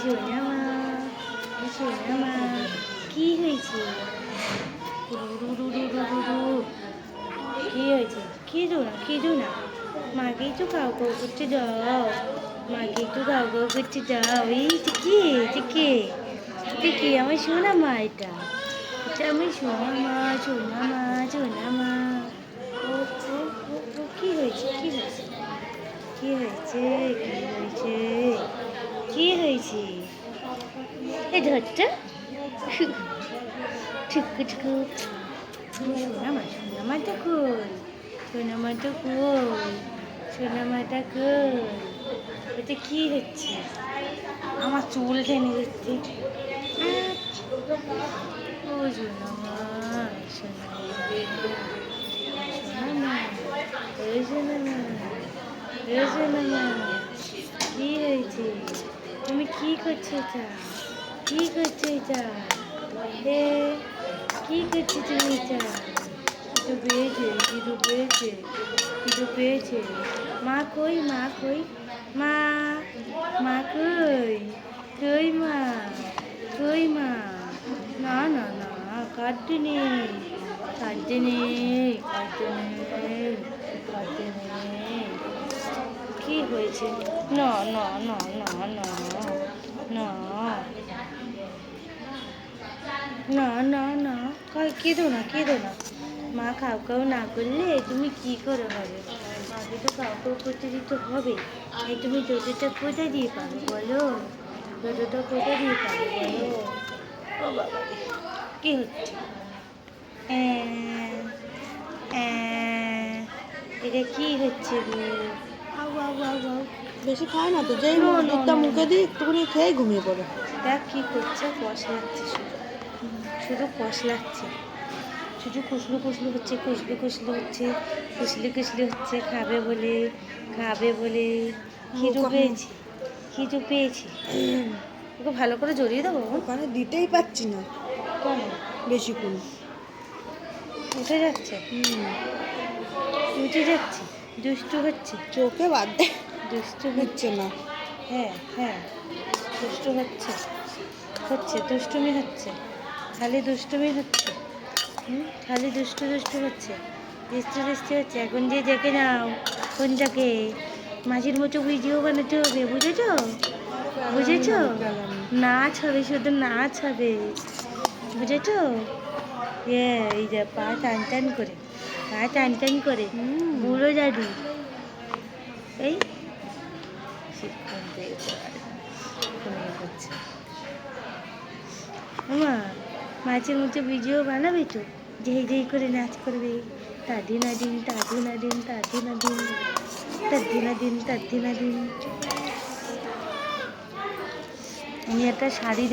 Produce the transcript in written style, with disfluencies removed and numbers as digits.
সোনা মা, সোনা মা, কি হয়েছে? কি হয়েছে? কেঁদো না, মাকে একটু কাউ কাউ করতে যাও, মাকে একটু কাউ কাউ করতে যাও। এই যে কে আমার সোনা মা, এটা আমার সোনা মা, সোনা মা, সোনা মা। ও ও ও ও, কি হয়েছে? কি হয়েছে? কি হয়েছে? কি হয়েছে? এই ধরটা ঠুকু ঠুকু। সোনা মাটা কই? সোনা মাটা কই? সোনা মাটা কই? এটা কি হচ্ছে? আমার চুল টেনে দিচ্ছে। ও সোনা মা, সোনা মা, সোনা মা, সোনা মা, কি হয়েছে? তুমি কি করছো এটা? কি করছো এটা? হে, কি করছো তুমি এটা? কিছু পেয়েছে। মা কই? মা কই মা? না কাঁদতে নেই। কি হয়েছে? না কেঁদো না। মা খাও খাও না করলে তুমি কি করে হবে? মাকে তো খাও খাও করতে দিতে হবে। এই তুমি দুধটা কোথায় দিয়ে পাবে বলো? দুধটা কোথায় দিয়ে পাবে বলো? ও বাবা রে, কি হচ্ছে? এটা কি হচ্ছে গো? আউ। বেশি খায় না তো, যেই দুধটা মুখে দিই একটুখানি খেয়ে ঘুমিয়ে পড়ে। দেখ কি করছে, কষ লাগছে শুধু কষ লাগছে, শুধু কুসলু হচ্ছে, খাবে বলে খিদু পেয়েছি। ওকে ভালো করে জড়িয়ে দেবো। ওখানে দিতেই পাচ্ছি না কেন? বেশিক্ষণ। উঠে যাচ্ছে, দুষ্টু হচ্ছে, চোখে বাদ দে, দুষ্টু হচ্ছে না। হ্যাঁ দুষ্টু হচ্ছে, দুষ্টুমি হচ্ছে, খালি দুষ্টুমি হচ্ছে। খালি দুষ্টু হচ্ছে। এখন যে দেখে নাও কোনটাকে। মাঝির মতো ভিডিও বানাতে হবে, বুঝেছো? নাচ হবে, শুধু নাচ হবে, বুঝেছো? এই যে পা টান করে বুড়ো জাদু। এই শিক্ষণ পেয়েছে করছে। মাঝে মধ্যে ভিডিও বানাবে তো, যেই করে নাচ করবে। তাদিনা দিন। আমি একটা শাড়ি